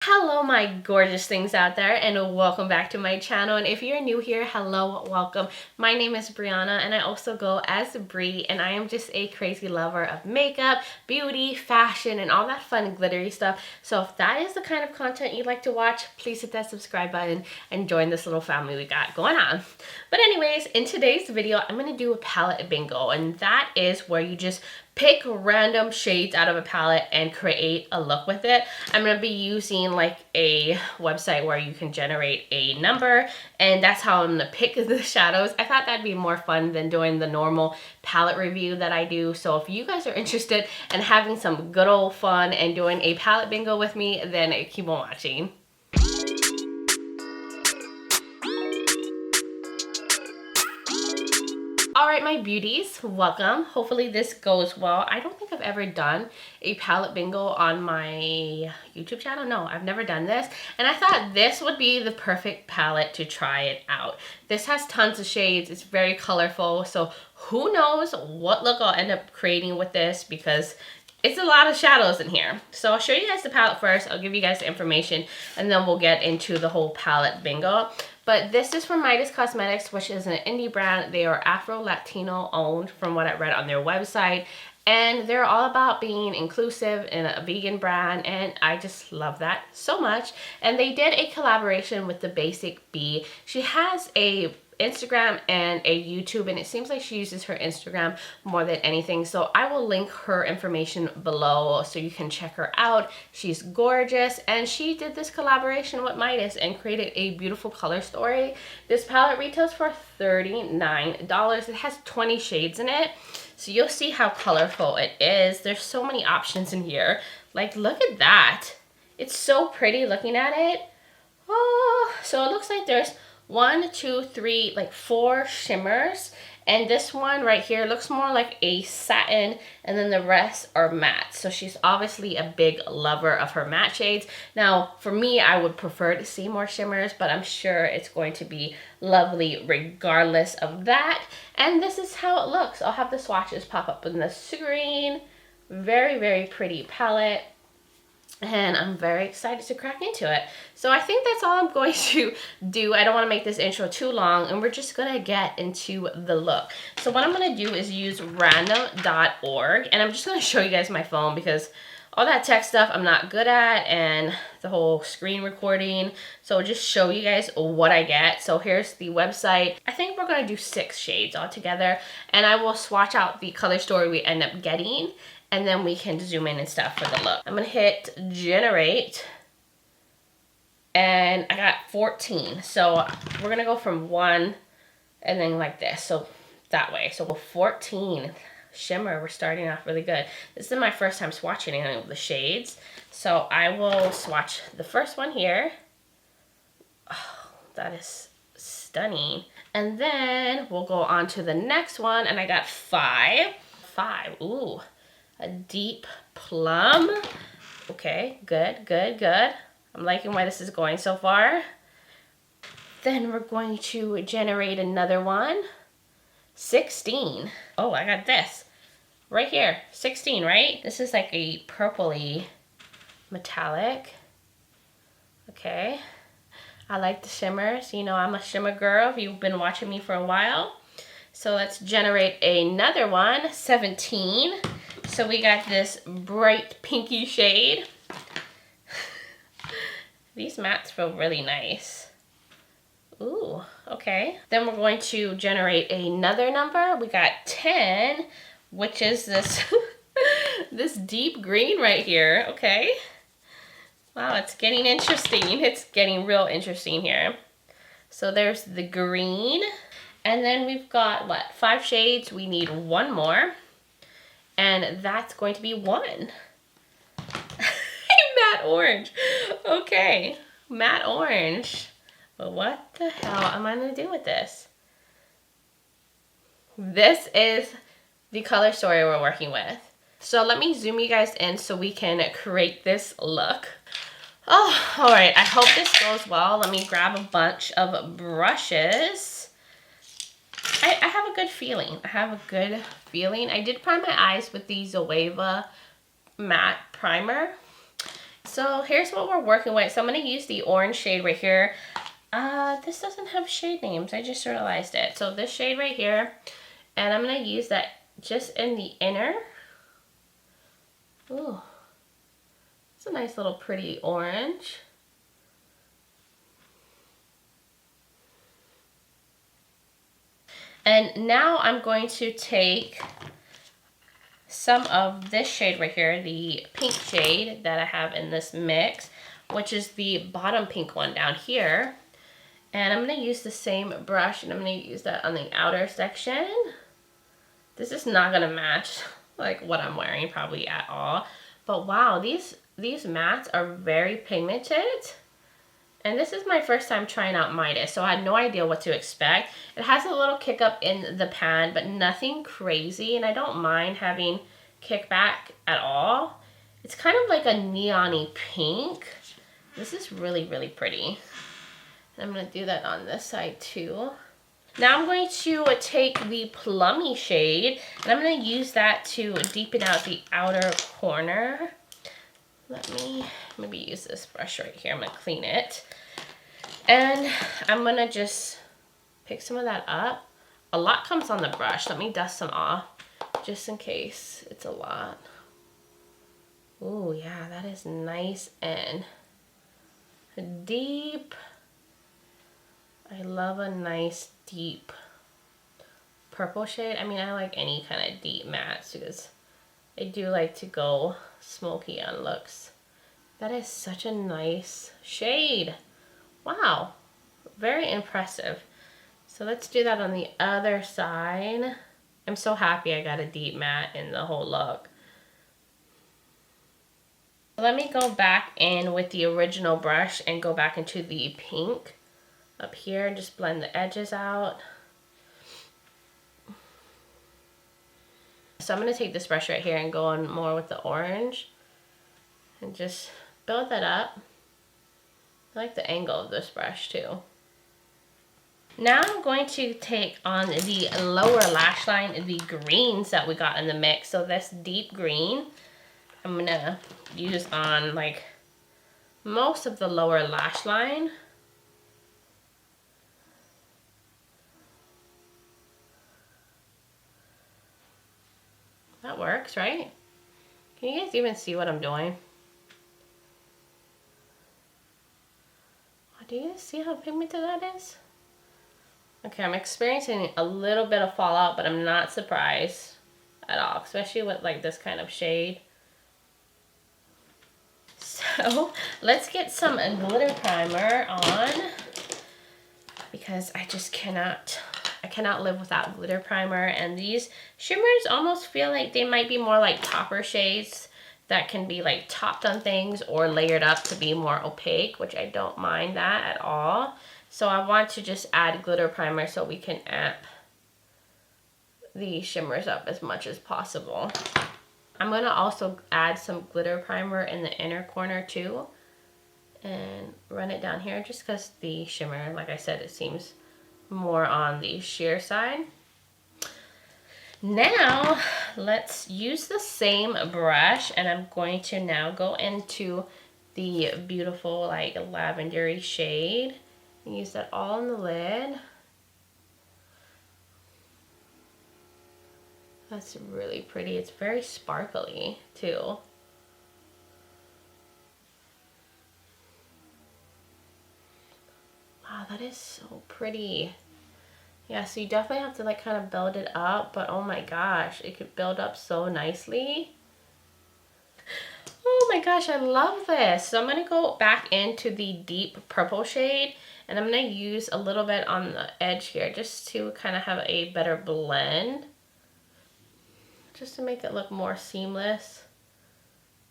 Hello my gorgeous things out there, and welcome back to my channel. And if you're new here, hello, welcome. My name is Brianna and I also go as Bri, and I am just a crazy lover of makeup, beauty, fashion, and all that fun glittery stuff. So if that is the kind of content you'd like to watch, please hit that subscribe button and join this little family we got going on. But anyways, in today's video, I'm going to do a palette bingo, and that is where you just pick random shades out of a palette and create a look with it. I'm going to be using like a website where you can generate a number, and that's how I'm going to pick the shadows. I thought that'd be more fun than doing the normal palette review that I do. So if you guys are interested in having some good old fun and doing a palette bingo with me, then keep on watching. Alright my beauties, welcome. Hopefully this goes well. I don't think I've ever done a palette bingo on my YouTube channel. No, I've never done this. And I thought this would be the perfect palette to try it out. This has tons of shades. It's very colorful. So who knows what look I'll end up creating with this, because it's a lot of shadows in here. So I'll show you guys the palette first. I'll give you guys the information and then we'll get into the whole palette bingo. But this is from Midas Cosmetics, which is an indie brand. They are Afro-Latino owned from what I read on their website. And they're all about being inclusive and a vegan brand, and I just love that so much. And they did a collaboration with Thebasicb. She has a Instagram and a YouTube, and it seems like she uses her Instagram more than anything. So I will link her information below so you can check her out. She's gorgeous, and she did this collaboration with Midas and created a beautiful color story. This palette retails for $39. It has 20 shades in it. So you'll see how colorful it is. There's so many options in here. Like, look at that. It's so pretty looking at it. Oh, so it looks like there's 1, 2, 3, like 4 shimmers. And this one right here looks more like a satin, and then the rest are matte. So she's obviously a big lover of her matte shades. Now, for me, I would prefer to see more shimmers, but I'm sure it's going to be lovely regardless of that. And this is how it looks. I'll have the swatches pop up on the screen. Very, very pretty palette. And I'm very excited to crack into it. So I think that's all I'm going to do. I don't want to make this intro too long, and we're just going to get into the look. So what I'm going to do is use random.org, and I'm just going to show you guys my phone because all that tech stuff I'm not good at, and the whole screen recording. So I'll just show you guys what I get. So here's the website. I think we're going to do 6 shades altogether, and I will swatch out the color story we end up getting, and then we can zoom in and stuff for the look. I'm gonna hit generate, and I got 14. So we're gonna go from 1 and then like this, so that way. So 14 shimmer, we're starting off really good. This is my first time swatching any of the shades. So I will swatch the first one here. Oh, that is stunning. And then we'll go on to the next one, and I got 5. Ooh. A deep plum. Okay, good, good, good. I'm liking where this is going so far. Then we're going to generate another one. 16. Oh, I got this. Right here, 16, right? This is like a purpley metallic. Okay. I like the shimmers. You know, I'm a shimmer girl if you've been watching me for a while. So let's generate another one, 17. So we got this bright pinky shade. These mattes feel really nice. Ooh, okay. Then we're going to generate another number. We got 10, which is this, this deep green right here, okay. Wow, it's getting interesting. It's getting real interesting here. So there's the green. And then we've got, what, 5 shades. We need 1 more. And that's going to be 1. Matte orange. Okay, matte orange. But what the hell am I going to do with this? This is the color story we're working with. So let me zoom you guys in so we can create this look. Oh, all right. I hope this goes well. Let me grab a bunch of brushes. I have a good feeling. I did prime my eyes with the Zoeva matte primer. So here's what we're working with. So I'm going to use the orange shade right here. This doesn't have shade names. I just realized it. So this shade right here. And I'm going to use that just in the inner. Ooh. It's a nice little pretty orange. And now I'm going to take some of this shade right here, the pink shade that I have in this mix, which is the bottom pink one down here. And I'm going to use the same brush and I'm going to use that on the outer section. This is not going to match like what I'm wearing probably at all. But wow, these mattes are very pigmented. And this is my first time trying out Midas, so I had no idea what to expect. It has a little kick up in the pan, but nothing crazy, and I don't mind having kickback at all. It's kind of like a neon-y pink. This is really, really pretty. And I'm going to do that on this side too. Now I'm going to take the plummy shade, and I'm going to use that to deepen out the outer corner. Let me maybe use this brush right here. I'm going to clean it. And I'm going to just pick some of that up. A lot comes on the brush. Let me dust some off just in case it's a lot. Ooh, yeah, that is nice and deep. I love a nice deep purple shade. I mean, I like any kind of deep mattes because I do like to go smoky on looks. That is such a nice shade. Wow, very impressive. So let's do that on the other side. I'm so happy I got a deep matte in the whole look. Let me go back in with the original brush and go back into the pink up here and just blend the edges out. So I'm going to take this brush right here and go on more with the orange and just build that up. I like the angle of this brush too. Now I'm going to take on the lower lash line, the greens that we got in the mix. So this deep green, I'm going to use on like most of the lower lash line. That works, right? Can you guys even see what I'm doing? Do you guys see how pigmented that is? Okay, I'm experiencing a little bit of fallout, but I'm not surprised at all, especially with like this kind of shade. So let's get some glitter primer on because I just cannot live without glitter primer. And these shimmers almost feel like they might be more like topper shades that can be like topped on things or layered up to be more opaque, which I don't mind that at all. So I want to just add glitter primer so we can amp the shimmers up as much as possible. I'm going to also add some glitter primer in the inner corner too and run it down here just because the shimmer, like I said, it seems more on the sheer side. Now let's use the same brush and I'm going to now go into the beautiful like lavendery shade and use that all in the lid. That's really pretty. It's very sparkly too. Wow, that is so pretty. Yeah, so you definitely have to like kind of build it up, but oh my gosh, it could build up so nicely. Oh my gosh, I love this. So I'm going to go back into the deep purple shade and I'm going to use a little bit on the edge here just to kind of have a better blend. Just to make it look more seamless.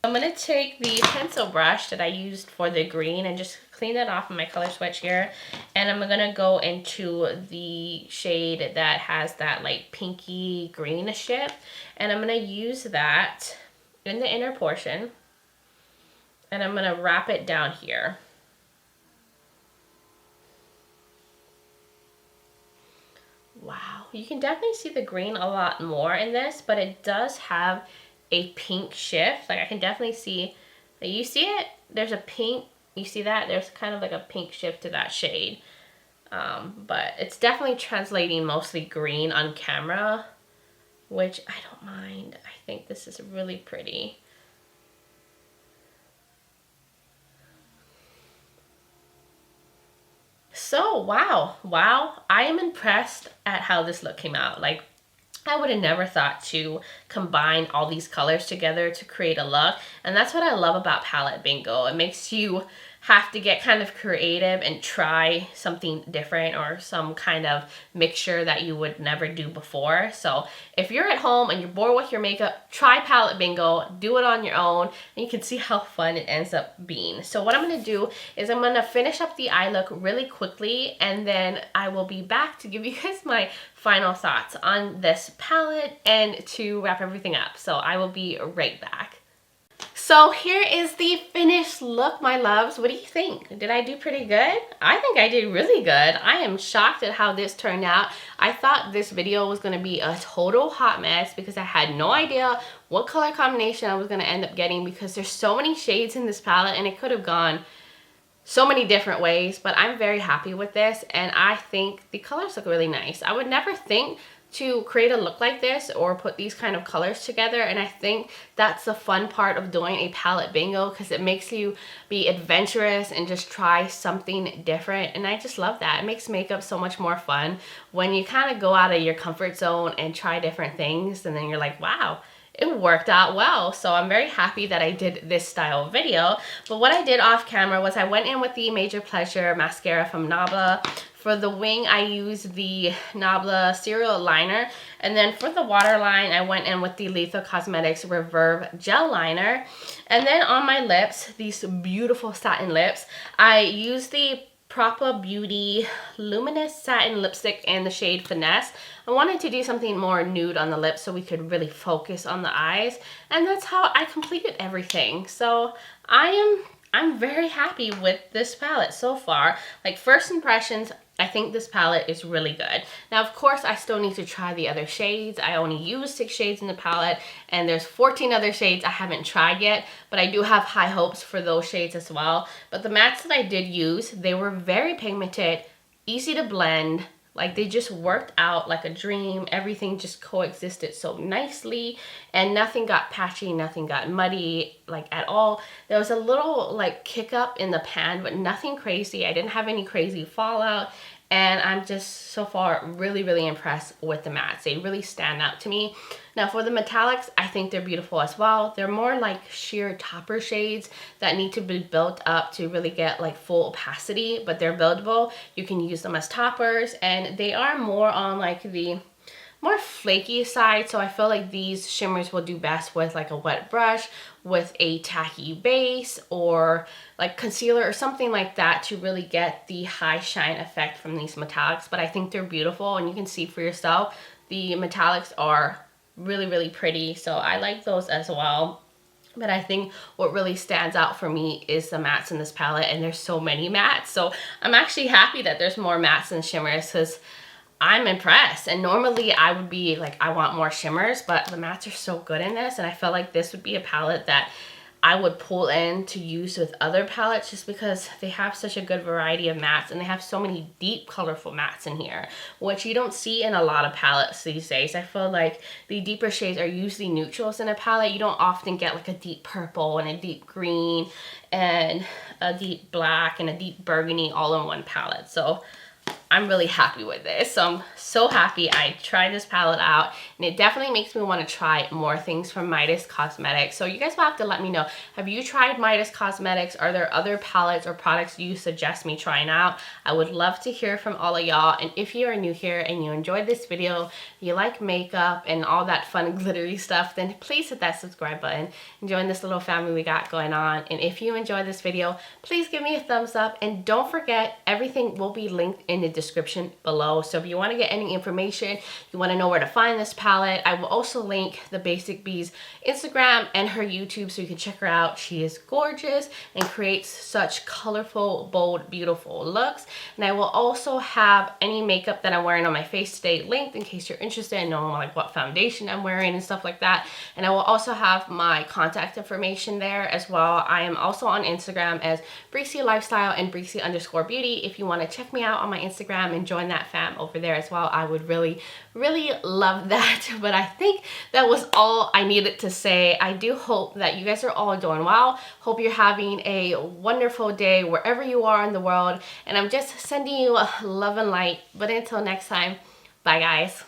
I'm going to take the pencil brush that I used for the green and just clean that off of my color swatch here. And I'm going to go into the shade that has that like pinky greenish tip. And I'm going to use that in the inner portion. And I'm going to wrap it down here. Wow, you can definitely see the green a lot more in this, but it does have a pink shift. Like I can definitely see You see it? There's a pink, you see that? There's kind of like a pink shift to that shade. But it's definitely translating mostly green on camera, which I don't mind. I think this is really pretty. So, wow, I am impressed at how this look came out. Like, I would have never thought to combine all these colors together to create a look. And that's what I love about palette bingo. It makes you have to get kind of creative and try something different or some kind of mixture that you would never do before. So if you're at home and you're bored with your makeup, try palette bingo, do it on your own, and you can see how fun it ends up being. So what I'm going to do is I'm going to finish up the eye look really quickly, and then I will be back to give you guys my final thoughts on this palette and to wrap everything up. So I will be right back. So here is the finished look, my loves. What do you think? Did I do pretty good? I think I did really good. I am shocked at how this turned out. I thought this video was going to be a total hot mess because I had no idea what color combination I was going to end up getting, because there's so many shades in this palette and it could have gone so many different ways. But I'm very happy with this, and I think the colors look really nice. I would never think to create a look like this or put these kind of colors together, and I think that's the fun part of doing a palette bingo, because it makes you be adventurous and just try something different. And I just love that. It makes makeup so much more fun when you kind of go out of your comfort zone and try different things, and then you're like, wow, it worked out well. So I'm very happy that I did this style of video. But what I did off camera was I went in with the Major Pleasure mascara from Nabla. For the wing, I used the Nabla Serial Liner. And then for the waterline, I went in with the Lethal Cosmetics Reverb Gel Liner. And then on my lips, these beautiful satin lips, I used the Propa Beauty Luminous Satin Lipstick in the shade Finesse. I wanted to do something more nude on the lips so we could really focus on the eyes. And that's how I completed everything. So I'm very happy with this palette so far. Like, first impressions, I think this palette is really good. Now, of course, I still need to try the other shades. I only use 6 shades in the palette, and there's 14 other shades I haven't tried yet, but I do have high hopes for those shades as well. But the mattes that I did use, they were very pigmented, easy to blend. Like, they just worked out like a dream. Everything just coexisted so nicely, and nothing got patchy, nothing got muddy, like, at all. There was a little like kick up in the pan, but nothing crazy. I didn't have any crazy fallout, and I'm just so far really impressed with the mattes. They really stand out to me. Now for the metallics, I think they're beautiful as well. They're more like sheer topper shades that need to be built up to really get like full opacity, but they're buildable. You can use them as toppers, and they are more on like the more flaky side, so I feel like these shimmers will do best with like a wet brush with a tacky base or like concealer or something like that to really get the high shine effect from these metallics. But I think they're beautiful, and you can see for yourself the metallics are really pretty, so I like those as well. But I think what really stands out for me is the mattes in this palette, and there's so many mattes. So I'm actually happy that there's more mattes than shimmers, because I'm impressed. And normally I would be like, I want more shimmers, but the mattes are so good in this, and I felt like this would be a palette that I would pull in to use with other palettes, just because they have such a good variety of mattes, and they have so many deep colorful mattes in here, which you don't see in a lot of palettes these days. I feel like the deeper shades are usually neutrals in a palette. You don't often get like a deep purple and a deep green and a deep black and a deep burgundy all in one palette. So I'm really happy with this. So I'm so happy I tried this palette out, and it definitely makes me want to try more things from Midas Cosmetics. So you guys will have to let me know, have you tried Midas Cosmetics? Are there other palettes or products you suggest me trying out? I would love to hear from all of y'all. And if you are new here and you enjoyed this video, you like makeup and all that fun glittery stuff, then please hit that subscribe button and join this little family we got going on. And if you enjoyed this video, please give me a thumbs up, and don't forget, everything will be linked in the description below. So if you want to get any information, you want to know where to find this palette, I will also link Thebasicb's Instagram and her YouTube so you can check her out. She is gorgeous and creates such colorful, bold, beautiful looks. And I will also have any makeup that I'm wearing on my face today linked in case you're interested in knowing like what foundation I'm wearing and stuff like that. And I will also have my contact information there as well. I am also on Instagram as Breezy Lifestyle and Breezy_beauty. If you want to check me out on my Instagram and join that fam over there as well, I would really love that. But I think that was all I needed to say. I do hope that you guys are all doing well. Hope you're having a wonderful day wherever you are in the world. And I'm just sending you love and light. But until next time, bye guys.